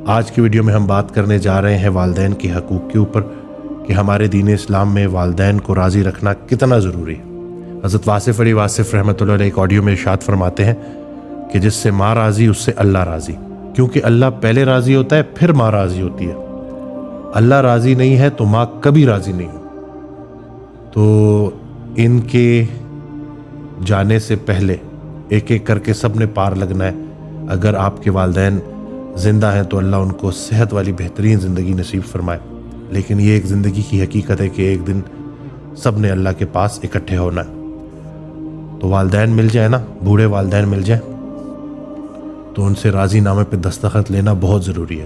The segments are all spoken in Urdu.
آج کی ویڈیو میں ہم بات کرنے جا رہے ہیں والدین کے حقوق کے اوپر کہ ہمارے دین اسلام میں والدین کو راضی رکھنا کتنا ضروری ہے۔ حضرت واصف علی واصف رحمۃ اللہ علیہ ایک آڈیو میں ارشاد فرماتے ہیں کہ جس سے ماں راضی اس سے اللہ راضی، کیونکہ اللہ پہلے راضی ہوتا ہے پھر ماں راضی ہوتی ہے۔ اللہ راضی نہیں ہے تو ماں کبھی راضی نہیں ہو۔ تو ان کے جانے سے پہلے ایک ایک کر کے سب نے پار لگنا ہے۔ اگر آپ کے والدین زندہ ہیں تو اللہ ان کو صحت والی بہترین زندگی نصیب فرمائے، لیکن یہ ایک زندگی کی حقیقت ہے کہ ایک دن سب نے اللہ کے پاس اکٹھے ہونا ہے۔ تو والدین مل جائے نا، بوڑھے والدین مل جائیں تو ان سے راضی نامے پہ دستخط لینا بہت ضروری ہے۔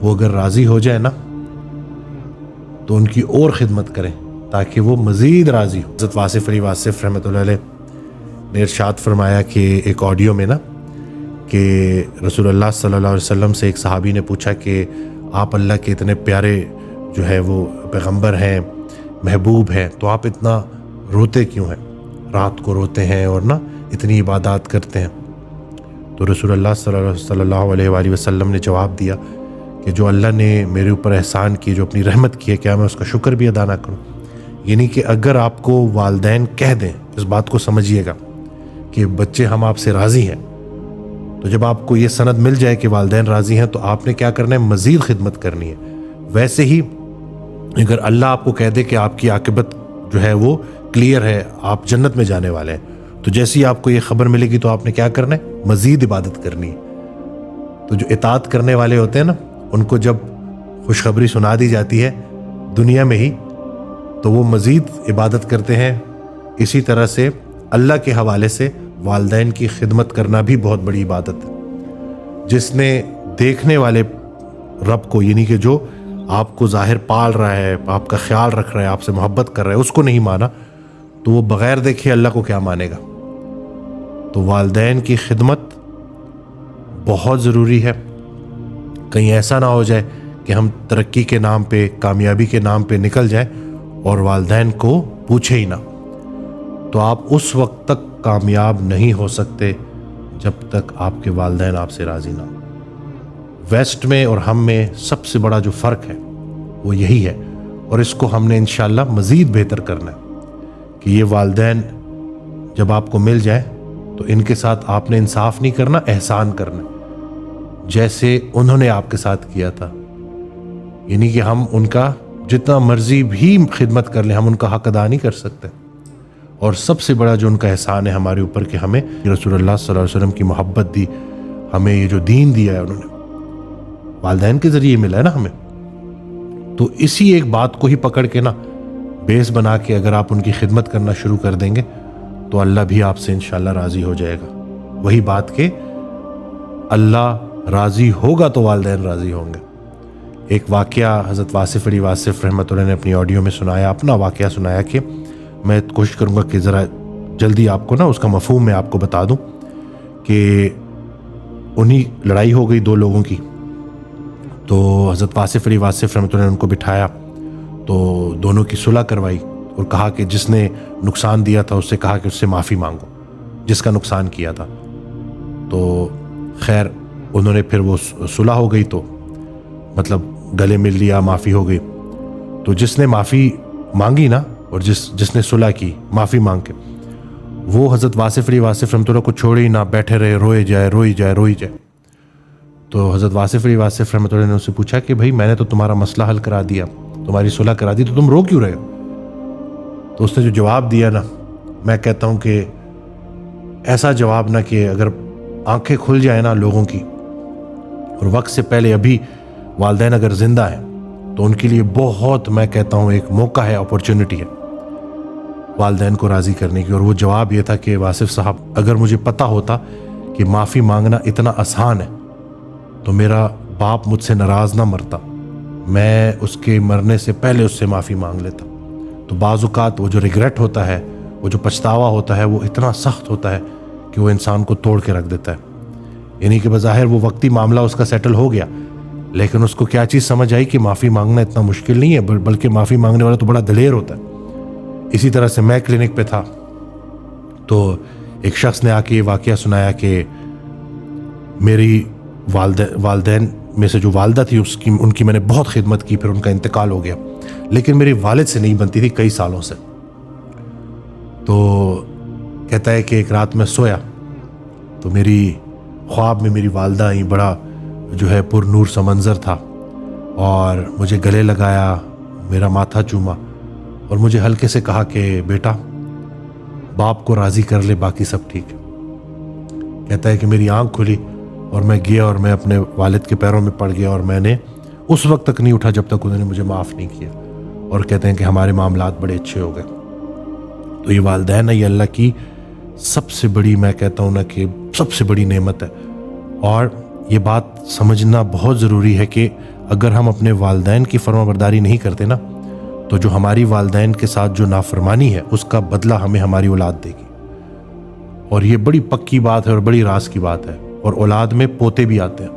وہ اگر راضی ہو جائے نا تو ان کی اور خدمت کریں تاکہ وہ مزید راضی ہو۔ حضرت واصف علی واصف رحمۃ اللہ علیہ نے ارشاد فرمایا کہ ایک آڈیو میں نا کہ رسول اللہ صلی اللہ علیہ وسلم سے ایک صحابی نے پوچھا کہ آپ اللہ کے اتنے پیارے جو ہے وہ پیغمبر ہیں، محبوب ہیں، تو آپ اتنا روتے کیوں ہیں؟ رات کو روتے ہیں اور نا اتنی عبادات کرتے ہیں۔ تو رسول اللہ صلی اللہ علیہ وآلہ وسلم نے جواب دیا کہ جو اللہ نے میرے اوپر احسان کی، جو اپنی رحمت کی ہے، کیا میں اس کا شکر بھی ادا نہ کروں؟ یعنی کہ اگر آپ کو والدین کہہ دیں، اس بات کو سمجھیے گا کہ بچے ہم آپ سے راضی ہیں، تو جب آپ کو یہ سند مل جائے کہ والدین راضی ہیں تو آپ نے کیا کرنا ہے؟ مزید خدمت کرنی ہے۔ ویسے ہی اگر اللہ آپ کو کہہ دے کہ آپ کی عاقبت جو ہے وہ کلیئر ہے، آپ جنت میں جانے والے ہیں، تو جیسے ہی آپ کو یہ خبر ملے گی تو آپ نے کیا کرنا ہے؟ مزید عبادت کرنی ہے۔ تو جو اطاعت کرنے والے ہوتے ہیں نا، ان کو جب خوشخبری سنا دی جاتی ہے دنیا میں ہی تو وہ مزید عبادت کرتے ہیں۔ اسی طرح سے اللہ کے حوالے سے والدین کی خدمت کرنا بھی بہت بڑی عبادت ہے۔ جس نے دیکھنے والے رب کو، یعنی کہ جو آپ کو ظاہر پال رہا ہے، آپ کا خیال رکھ رہا ہے، آپ سے محبت کر رہا ہے، اس کو نہیں مانا تو وہ بغیر دیکھے اللہ کو کیا مانے گا؟ تو والدین کی خدمت بہت ضروری ہے۔ کہیں ایسا نہ ہو جائے کہ ہم ترقی کے نام پہ، کامیابی کے نام پہ نکل جائیں اور والدین کو پوچھے ہی نہ، تو آپ اس وقت تک کامیاب نہیں ہو سکتے جب تک آپ کے والدین آپ سے راضی نہ ہوں۔ ویسٹ میں اور ہم میں سب سے بڑا جو فرق ہے وہ یہی ہے، اور اس کو ہم نے انشاءاللہ مزید بہتر کرنا ہے کہ یہ والدین جب آپ کو مل جائیں تو ان کے ساتھ آپ نے انصاف نہیں کرنا، احسان کرنا جیسے انہوں نے آپ کے ساتھ کیا تھا۔ یعنی کہ ہم ان کا جتنا مرضی بھی خدمت کر لیں، ہم ان کا حق ادا نہیں کر سکتے۔ اور سب سے بڑا جو ان کا احسان ہے ہمارے اوپر کہ ہمیں رسول اللہ صلی اللہ علیہ وسلم کی محبت دی، ہمیں یہ جو دین دیا ہے انہوں نے والدین کے ذریعے ملا ہے نا ہمیں۔ تو اسی ایک بات کو ہی پکڑ کے نا بیس بنا کے اگر آپ ان کی خدمت کرنا شروع کر دیں گے تو اللہ بھی آپ سے انشاءاللہ راضی ہو جائے گا۔ وہی بات کہ اللہ راضی ہوگا تو والدین راضی ہوں گے۔ ایک واقعہ حضرت واصف علی واصف رحمۃ اللہ نے اپنی آڈیو میں سنایا، اپنا واقعہ سنایا کہ میں کوشش کروں گا کہ ذرا جلدی آپ کو نا اس کا مفہوم میں آپ کو بتا دوں کہ انہی لڑائی ہو گئی دو لوگوں کی، تو حضرت واصف علی واصف رحمۃ اللہ نے ان کو بٹھایا تو دونوں کی صلح کروائی اور کہا کہ جس نے نقصان دیا تھا اس سے کہا کہ اس سے معافی مانگو، جس کا نقصان کیا تھا۔ تو خیر انہوں نے پھر وہ صلح ہو گئی، تو مطلب گلے مل لیا، معافی ہو گئی۔ تو جس نے معافی مانگی نا اور جس نے صلح کی معافی مانگ کے، وہ حضرت واصف علی واصف رحمۃ اللہ کو چھوڑے ہی نہ، بیٹھے رہے، روئی جائے۔ تو حضرت واصف علی واصف رحمۃ اللہ نے اس سے پوچھا کہ بھائی میں نے تو تمہارا مسئلہ حل کرا دیا، تمہاری صلح کرا دی، تو تم رو کیوں رہے ہو؟ تو اس نے جو جواب دیا نا، میں کہتا ہوں کہ ایسا جواب نا کہ اگر آنکھیں کھل جائیں نا لوگوں کی اور وقت سے پہلے ابھی والدین اگر زندہ ہیں تو ان کے لیے بہت، میں کہتا ہوں ایک موقع ہے، اپورچونٹی ہے والدین کو راضی کرنے کی۔ اور وہ جواب یہ تھا کہ واصف صاحب اگر مجھے پتہ ہوتا کہ معافی مانگنا اتنا آسان ہے تو میرا باپ مجھ سے ناراض نہ مرتا، میں اس کے مرنے سے پہلے اس سے معافی مانگ لیتا۔ تو بعض اوقات وہ جو ریگریٹ ہوتا ہے، وہ جو پچھتاوا ہوتا ہے، وہ اتنا سخت ہوتا ہے کہ وہ انسان کو توڑ کے رکھ دیتا ہے۔ یعنی کہ بظاہر وہ وقتی معاملہ اس کا سیٹل ہو گیا، لیکن اس کو کیا چیز سمجھ آئی کہ معافی مانگنا اتنا مشکل نہیں ہے، بلکہ معافی مانگنے والا تو بڑا دلیر ہوتا ہے۔ اسی طرح سے میں کلینک پہ تھا تو ایک شخص نے آ کے یہ واقعہ سنایا کہ میری والدین میں سے جو والدہ تھی ان کی میں نے بہت خدمت کی، پھر ان کا انتقال ہو گیا، لیکن میری والد سے نہیں بنتی تھی کئی سالوں سے۔ تو کہتا ہے کہ ایک رات میں سویا تو میری خواب میں میری والدہ آئیں، بڑا جو ہے پر نور سا منظر تھا، اور مجھے گلے لگایا، میرا ماتھا چوما اور مجھے ہلکے سے کہا کہ بیٹا باپ کو راضی کر لے، باقی سب ٹھیک ہے۔ کہتا ہے کہ میری آنکھ کھلی اور میں گیا اور میں اپنے والد کے پیروں میں پڑ گیا، اور میں نے اس وقت تک نہیں اٹھا جب تک انہوں نے مجھے معاف نہیں کیا، اور کہتے ہیں کہ ہمارے معاملات بڑے اچھے ہو گئے۔ تو یہ والدین ہے، یہ اللہ کی سب سے بڑی، میں کہتا ہوں نا کہ سب سے بڑی نعمت ہے، اور یہ بات سمجھنا بہت ضروری ہے کہ اگر ہم اپنے والدین کی فرما برداری نہیں کرتے نا، تو جو ہماری والدین کے ساتھ جو نافرمانی ہے اس کا بدلہ ہمیں ہماری اولاد دے گی، اور یہ بڑی پکی بات ہے اور بڑی راز کی بات ہے، اور اولاد میں پوتے بھی آتے ہیں۔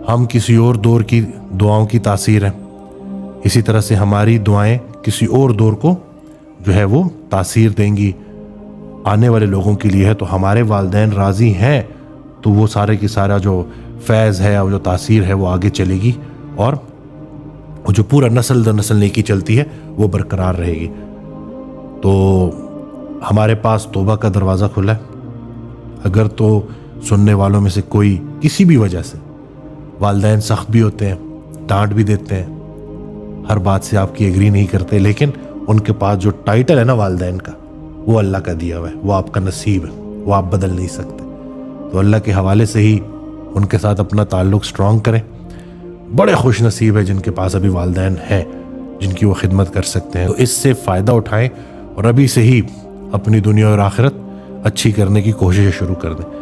ہم کسی اور دور کی دعاؤں کی تاثیر ہیں، اسی طرح سے ہماری دعائیں کسی اور دور کو جو ہے وہ تاثیر دیں گی، آنے والے لوگوں کے لیے ہے۔ تو ہمارے والدین راضی ہیں تو وہ سارے کی سارا جو فیض ہے اور جو تاثیر ہے وہ آگے چلے گی، اور وہ جو پورا نسل در نسل نیکی چلتی ہے وہ برقرار رہے گی۔ تو ہمارے پاس توبہ کا دروازہ کھلا ہے۔ اگر تو سننے والوں میں سے کوئی کسی بھی وجہ سے، والدین سخت بھی ہوتے ہیں، ڈانٹ بھی دیتے ہیں، ہر بات سے آپ کی ایگری نہیں کرتے، لیکن ان کے پاس جو ٹائٹل ہے نا والدین کا، وہ اللہ کا دیا ہوا ہے، وہ آپ کا نصیب ہے، وہ آپ بدل نہیں سکتے۔ تو اللہ کے حوالے سے ہی ان کے ساتھ اپنا تعلق سٹرونگ کریں۔ بڑے خوش نصیب ہے جن کے پاس ابھی والدین ہیں جن کی وہ خدمت کر سکتے ہیں، تو اس سے فائدہ اٹھائیں اور ابھی سے ہی اپنی دنیا اور آخرت اچھی کرنے کی کوششیں شروع کر دیں۔